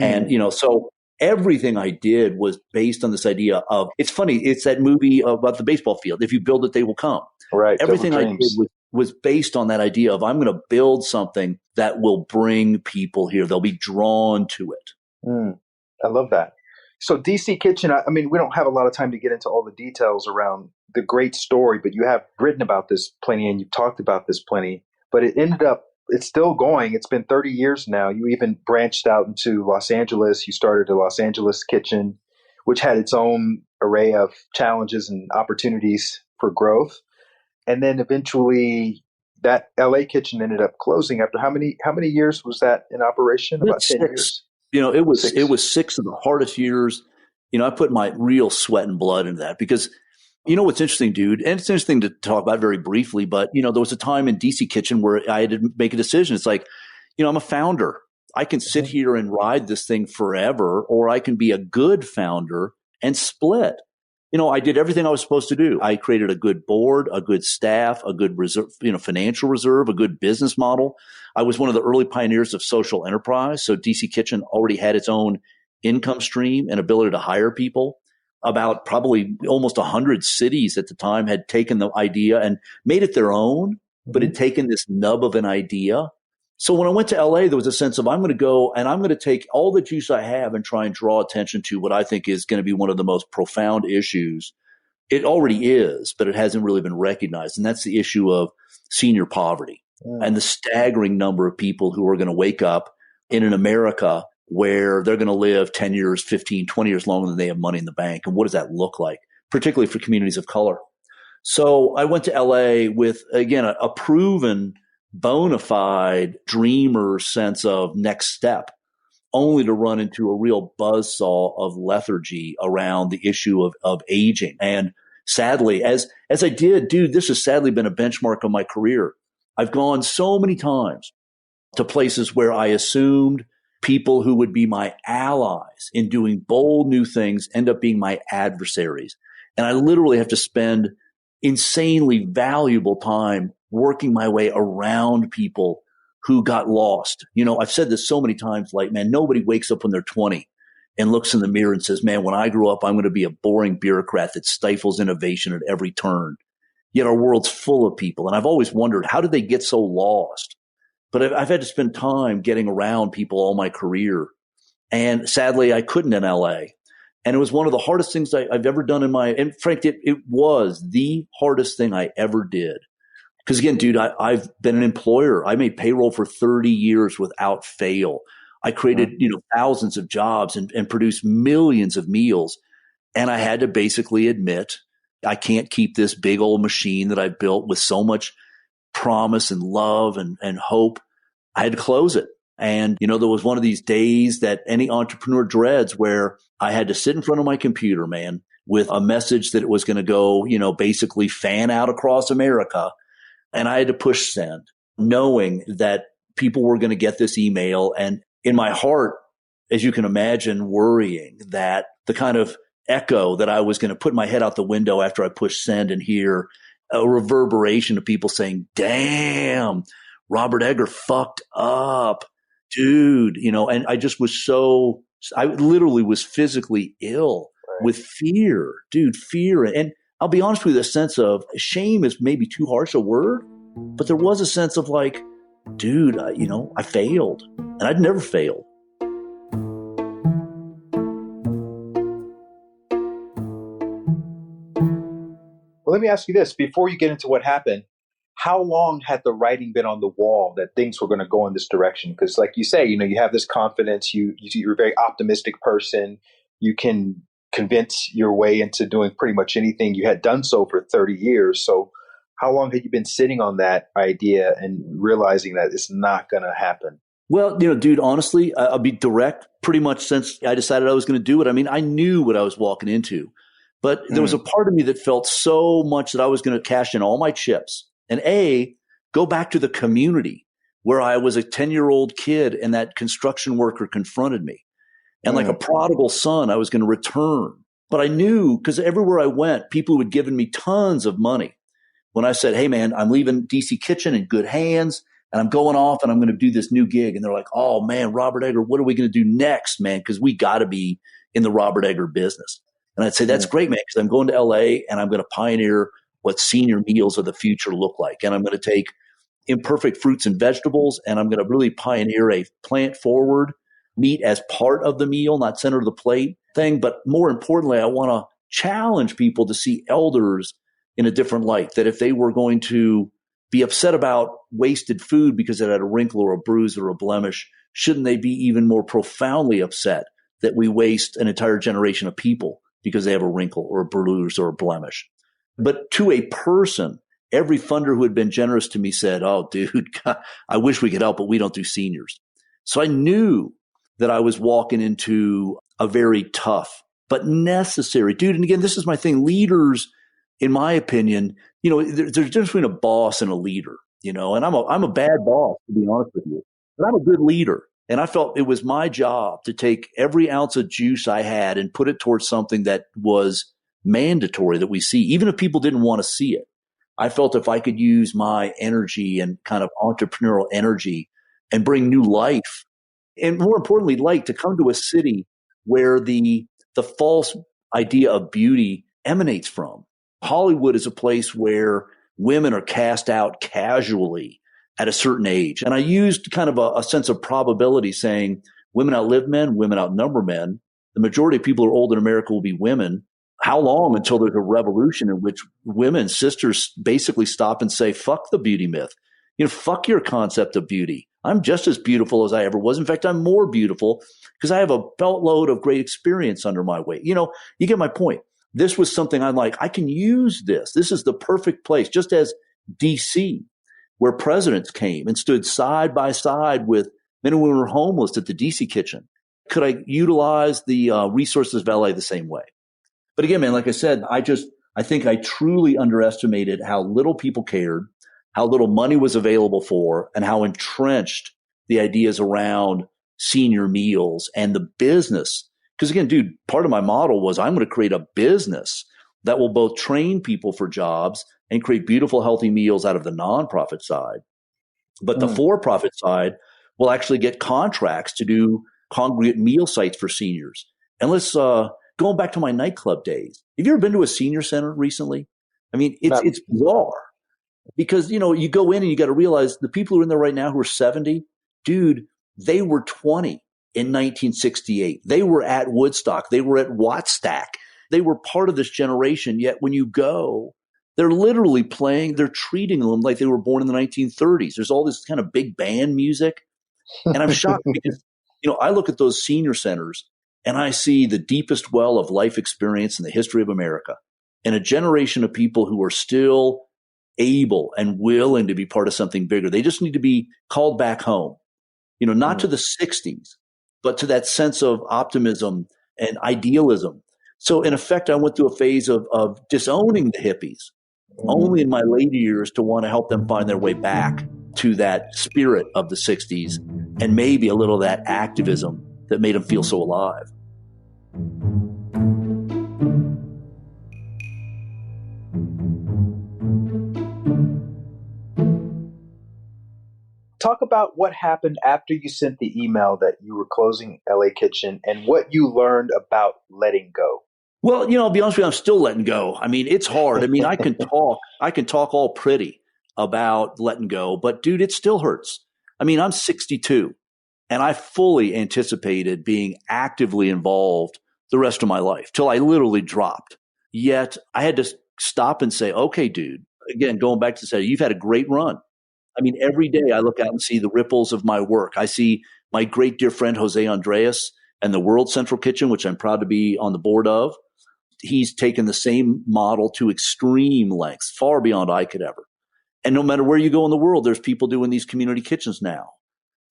And, so everything I did was based on this idea of, it's funny, it's that movie about the baseball field. If you build it, they will come. Right. Everything I did was based on that idea of, I'm going to build something that will bring people here. They'll be drawn to it. I love that. So DC Kitchen, I mean, we don't have a lot of time to get into all the details around the great story, but you have written about this plenty and you've talked about this plenty, but it's still going. It's been 30 years now. You even branched out into Los Angeles. You started a Los Angeles kitchen, which had its own array of challenges and opportunities for growth. And then eventually that LA kitchen ended up closing after how many years was that in operation? About 10 years. It was 6 of the hardest years. I put my real sweat and blood into that because, what's interesting, dude, and it's interesting to talk about very briefly, but, there was a time in DC Kitchen where I had to make a decision. It's like, I'm a founder. I can sit here and ride this thing forever, or I can be a good founder and split. I did everything I was supposed to do. I created a good board, a good staff, a good reserve, financial reserve, a good business model. I was one of the early pioneers of social enterprise. So DC Kitchen already had its own income stream and ability to hire people. About probably almost 100 cities at the time had taken the idea and made it their own, but had taken this nub of an idea. So when I went to LA, there was a sense of, I'm going to go and I'm going to take all the juice I have and try and draw attention to what I think is going to be one of the most profound issues. It already is, but it hasn't really been recognized. And that's the issue of senior poverty and the staggering number of people who are going to wake up in an America where they're going to live 10 years, 15, 20 years longer than they have money in the bank. And what does that look like, particularly for communities of color? So I went to LA with, again, a proven bona fide dreamer sense of next step, only to run into a real buzzsaw of lethargy around the issue of aging. And sadly, as I did, dude, this has sadly been a benchmark of my career. I've gone so many times to places where I assumed people who would be my allies in doing bold new things end up being my adversaries. And I literally have to spend insanely valuable time working my way around people who got lost. I've said this so many times, like, man, nobody wakes up when they're 20 and looks in the mirror and says, man, when I grow up, I'm going to be a boring bureaucrat that stifles innovation at every turn. Yet our world's full of people. And I've always wondered, how did they get so lost? But I've had to spend time getting around people all my career. And sadly, I couldn't in LA. And it was one of the hardest things I've ever done and frankly, it was the hardest thing I ever did. Because again, dude, I've been an employer. I made payroll for 30 years without fail. I created, thousands of jobs and produced millions of meals. And I had to basically admit, I can't keep this big old machine that I built with so much promise and love and hope. I had to close it. And, there was one of these days that any entrepreneur dreads where I had to sit in front of my computer, man, with a message that it was going to go, basically fan out across America. And I had to push send, knowing that people were going to get this email. And in my heart, as you can imagine, worrying that the kind of echo that I was going to put my head out the window after I pushed send and hear a reverberation of people saying, damn, Robert Egger fucked up, dude, and I just was I literally was physically ill with fear, dude, fear. And I'll be honest with you, the sense of shame is maybe too harsh a word, but there was a sense of like, dude, I failed and I'd never failed. Well, let me ask you this before you get into what happened. How long had the writing been on the wall that things were going to go in this direction? Because like you say, you have this confidence, you're a very optimistic person. You can convince your way into doing pretty much anything. You had done so for 30 years. So how long had you been sitting on that idea and realizing that it's not going to happen? Well, dude, honestly, I'll be direct. Pretty much since I decided I was going to do it. I mean, I knew what I was walking into, but there was a part of me that felt so much that I was going to cash in all my chips and go back to the community where I was a 10-year-old kid and that construction worker confronted me. And like a prodigal son, I was going to return But I knew because everywhere I went, people would given me tons of money. When I said, hey, man, I'm leaving DC Kitchen in good hands and I'm going off and I'm going to do this new gig. And they're like, oh, man, Robert Egger, what are we going to do next, man? Because we got to be in the Robert Egger business. And I'd say, that's great, man, because I'm going to LA and I'm going to pioneer what senior meals of the future look like. And I'm going to take imperfect fruits and vegetables and I'm going to really pioneer a plant forward meat as part of the meal, not center of the plate thing. But more importantly, I want to challenge people to see elders in a different light, that if they were going to be upset about wasted food because it had a wrinkle or a bruise or a blemish, shouldn't they be even more profoundly upset that we waste an entire generation of people because they have a wrinkle or a bruise or a blemish? But to a person, every funder who had been generous to me said, oh, dude, God, I wish we could help, but we don't do seniors. So I knew that I was walking into a very tough but necessary, dude. And again, this is my thing. Leaders, in my opinion, there's a difference between a boss and a leader, and I'm a bad boss, to be honest with you, but I'm a good leader. And I felt it was my job to take every ounce of juice I had and put it towards something that was mandatory that we see, even if people didn't want to see it. I felt if I could use my energy and kind of entrepreneurial energy and bring new life, and more importantly, light, to come to a city where the false idea of beauty emanates from. Hollywood is a place where women are cast out casually at a certain age. And I used kind of a sense of probability, saying women outlive men, women outnumber men. The majority of people who are old in America will be women. How long until there's a revolution in which women, sisters, basically stop and say, fuck the beauty myth. Fuck your concept of beauty. I'm just as beautiful as I ever was. In fact, I'm more beautiful because I have a beltload of great experience under my weight. You get my point. This was something I'm like, I can use this. This is the perfect place, just as DC, where presidents came and stood side by side with men and women who were homeless at the DC Kitchen. Could I utilize the resources of LA the same way? But again, man, like I said, I think I truly underestimated how little people cared, how little money was available for, and how entrenched the ideas around senior meals and the business. Because again, dude, part of my model was I'm going to create a business that will both train people for jobs and create beautiful, healthy meals out of the nonprofit side. But the for-profit side will actually get contracts to do congregate meal sites for seniors. And let's going back to my nightclub days. Have you ever been to a senior center recently? I mean, it's bizarre because, you go in and you got to realize the people who are in there right now who are 70, dude, they were 20 in 1968. They were at Woodstock. They were at Wattstack. They were part of this generation. Yet when you go, they're literally playing, they're treating them like they were born in the 1930s. There's all this kind of big band music. And I'm shocked because, I look at those senior centers and I see the deepest well of life experience in the history of America and a generation of people who are still able and willing to be part of something bigger. They just need to be called back home, not to the 60s, but to that sense of optimism and idealism. So in effect, I went through a phase of disowning the hippies, only in my later years to want to help them find their way back to that spirit of the 60s and maybe a little of that activism that made them feel so alive. Talk about what happened after you sent the email that you were closing LA Kitchen and what you learned about letting go. Well, I'll be honest with you, I'm still letting go. I mean, it's hard. I mean, I can talk all pretty about letting go, but dude, it still hurts. I mean, I'm 62 and I fully anticipated being actively involved the rest of my life till I literally dropped. Yet I had to stop and say, okay, dude, again, going back to say, you've had a great run. I mean, every day I look out and see the ripples of my work. I see my great dear friend, Jose Andres, and the World Central Kitchen, which I'm proud to be on the board of. He's taken the same model to extreme lengths, far beyond I could ever. And no matter where you go in the world, there's people doing these community kitchens now.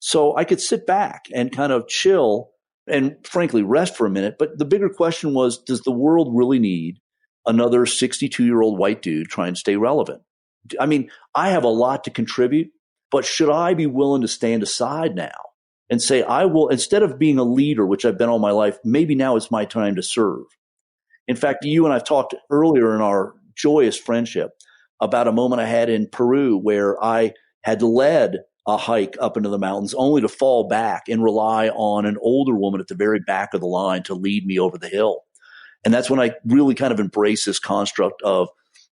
So I could sit back and kind of chill and frankly rest for a minute. But the bigger question was, does the world really need another 62-year-old white dude trying to stay relevant? I mean, I have a lot to contribute, but should I be willing to stand aside now and say, I will, instead of being a leader, which I've been all my life, maybe now it's my time to serve. In fact, you and I talked earlier in our joyous friendship about a moment I had in Peru where I had led a hike up into the mountains only to fall back and rely on an older woman at the very back of the line to lead me over the hill. And that's when I really kind of embraced this construct of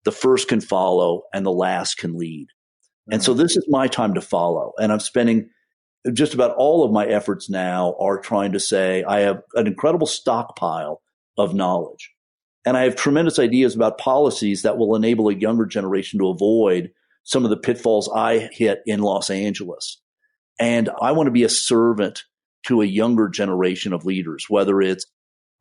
the first can follow and the last can lead. And so this is my time to follow. And I'm spending just about all of my efforts now are trying to say, I have an incredible stockpile of knowledge. And I have tremendous ideas about policies that will enable a younger generation to avoid some of the pitfalls I hit in Los Angeles. And I want to be a servant to a younger generation of leaders, whether it's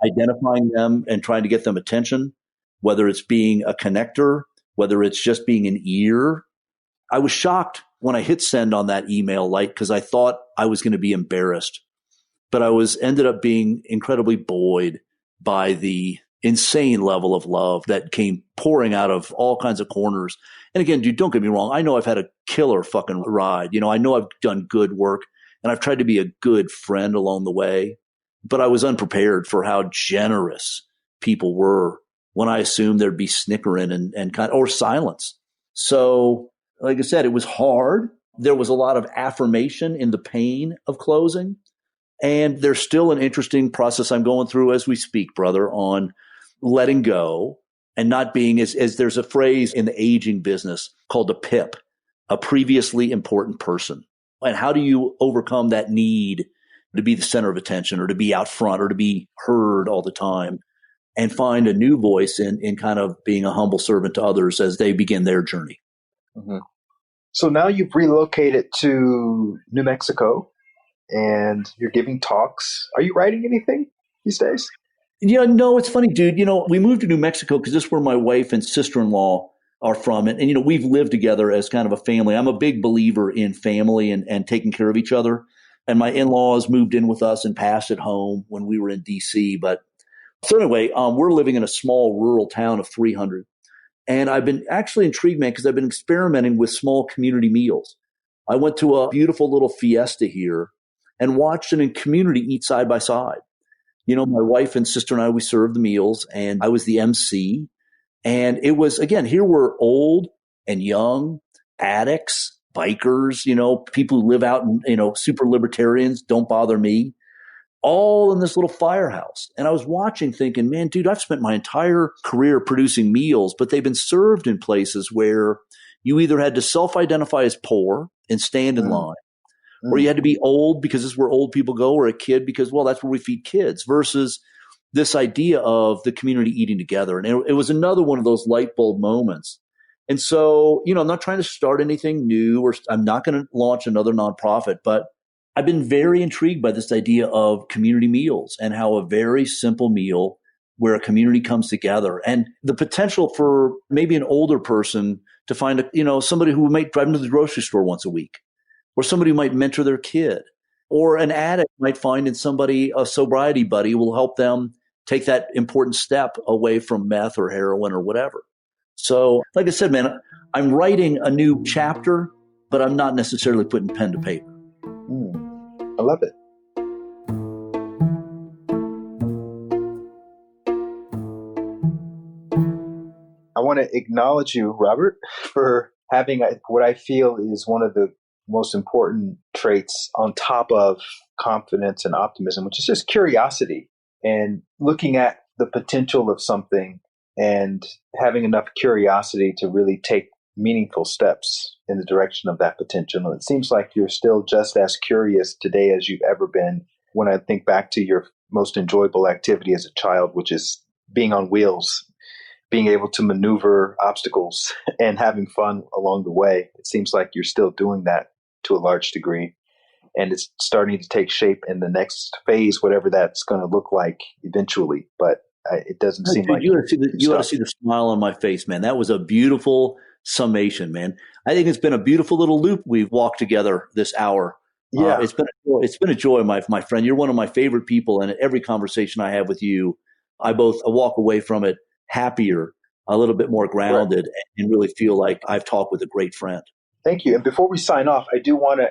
identifying them and trying to get them attention, whether it's being a connector, whether it's just being an ear. I was shocked when I hit send on that email, because I thought I was going to be embarrassed, but I ended up being incredibly buoyed by the insane level of love that came pouring out of all kinds of corners. And again, dude, don't get me wrong. I know I've had a killer fucking ride. I know I've done good work and I've tried to be a good friend along the way, but I was unprepared for how generous people were when I assumed there'd be snickering and or silence. So, like I said, it was hard. There was a lot of affirmation in the pain of closing. And there's still an interesting process I'm going through as we speak, brother, on letting go and not being as there's a phrase in the aging business called a PIP, a previously important person. And how do you overcome that need to be the center of attention or to be out front or to be heard all the time and find a new voice in kind of being a humble servant to others as they begin their journey? Mm-hmm. So now you've relocated to New Mexico and you're giving talks. Are you writing anything these days? Yeah, no, it's funny, dude. We moved to New Mexico because this is where my wife and sister-in-law are from. And we've lived together as kind of a family. I'm a big believer in family and taking care of each other. And my in-laws moved in with us and passed at home when we were in D.C. But so anyway, we're living in a small rural town of 300. And I've been actually intrigued, man, because I've been experimenting with small community meals. I went to a beautiful little fiesta here and watched a community eat side by side. My wife and sister and I, we served the meals and I was the MC. And it was, again, here we're old and young, addicts, bikers, people who live out in, super libertarians, don't bother me, all in this little firehouse. And I was watching thinking, man, dude, I've spent my entire career producing meals, but they've been served in places where you either had to self-identify as poor and stand in line, or you had to be old because this is where old people go, or a kid because, well, that's where we feed kids, versus this idea of the community eating together. And it was another one of those light bulb moments. And so, I'm not trying to start anything new, or I'm not going to launch another nonprofit, but I've been very intrigued by this idea of community meals and how a very simple meal where a community comes together and the potential for maybe an older person to find, somebody who might drive them to the grocery store once a week, or somebody who might mentor their kid, or an addict might find in somebody a sobriety buddy who will help them take that important step away from meth or heroin or whatever. So, like I said, man, I'm writing a new chapter, but I'm not necessarily putting pen to paper. I love it. I want to acknowledge you, Robert, for having what I feel is one of the most important traits on top of confidence and optimism, which is just curiosity and looking at the potential of something and having enough curiosity to really take meaningful steps in the direction of that potential. And it seems like you're still just as curious today as you've ever been when I think back to your most enjoyable activity as a child, which is being on wheels, being able to maneuver obstacles and having fun along the way. It seems like you're still doing that to a large degree. And it's starting to take shape in the next phase, whatever that's going to look like eventually. But it doesn't seem like you ought to see the smile on my face, man. That was a beautiful summation, man. I think it's been a beautiful little loop we've walked together this hour. Yeah, it's been a joy, my friend. You're one of my favorite people, and every conversation I have with you, I walk away from it happier, a little bit more grounded, and really feel like I've talked with a great friend. Thank you. And before we sign off, I do want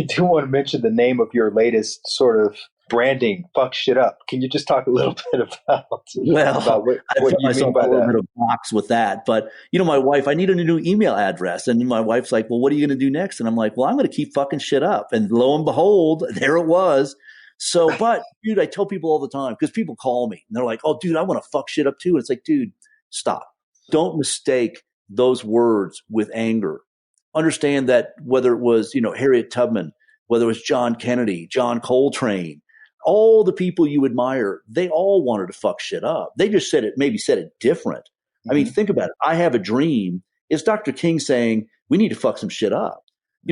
to mention the name of your latest sort of branding, fuck shit up. Can you just talk a little bit about Well, I what put you mean myself by in a little that? bit of a box with that. But, my wife, I needed a new email address. And my wife's like, well, what are you going to do next? And I'm like, well, I'm going to keep fucking shit up. And lo and behold, there it was. So, but dude, I tell people all the time, because people call me and they're like, oh, dude, I want to fuck shit up too. And it's like, dude, stop. Don't mistake those words with anger. Understand that whether it was, Harriet Tubman, whether it was John Kennedy, John Coltrane, all the people you admire, they all wanted to fuck shit up. They just maybe said it different. Mm-hmm. I mean, think about it. I have a dream. It's Dr. King saying, we need to fuck some shit up.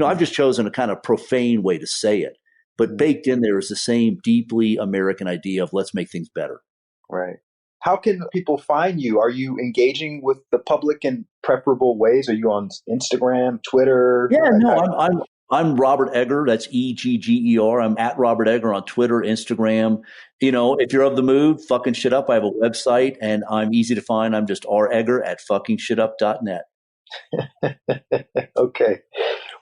I've just chosen a kind of profane way to say it, but baked in there is the same deeply American idea of let's make things better. Right. How can people find you? Are you engaging with the public in preferable ways? Are you on Instagram, Twitter? Yeah, no, I'm Robert Egger. That's Egger. I'm at Robert Egger on Twitter, Instagram. If you're of the mood, fucking shit up. I have a website and I'm easy to find. I'm just regger@fuckingshitup.net. Okay.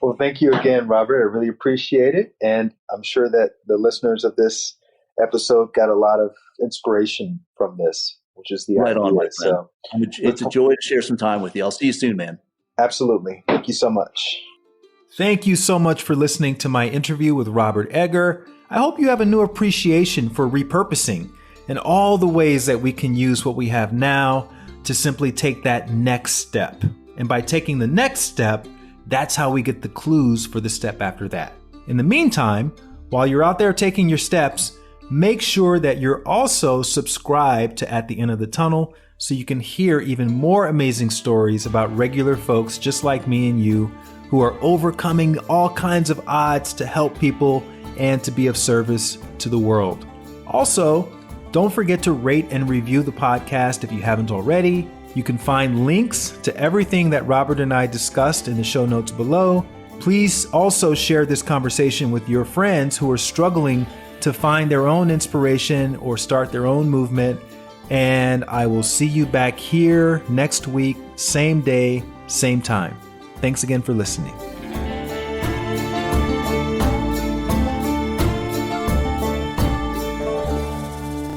Well, thank you again, Robert. I really appreciate it. And I'm sure that the listeners of this episode got a lot of inspiration from this, which is the right idea. On, my friend. So it's a joy to share some time with you. I'll see you soon, man. Absolutely. Thank you so much. Thank you so much for listening to my interview with Robert Egger. I hope you have a new appreciation for repurposing and all the ways that we can use what we have now to simply take that next step. And by taking the next step, that's how we get the clues for the step after that. In the meantime, while you're out there taking your steps, make sure that you're also subscribed to At the End of the Tunnel so you can hear even more amazing stories about regular folks just like me and you who are overcoming all kinds of odds to help people and to be of service to the world. Also, don't forget to rate and review the podcast if you haven't already. You can find links to everything that Robert and I discussed in the show notes below. Please also share this conversation with your friends who are struggling to find their own inspiration or start their own movement. And I will see you back here next week, same day, same time. Thanks again for listening.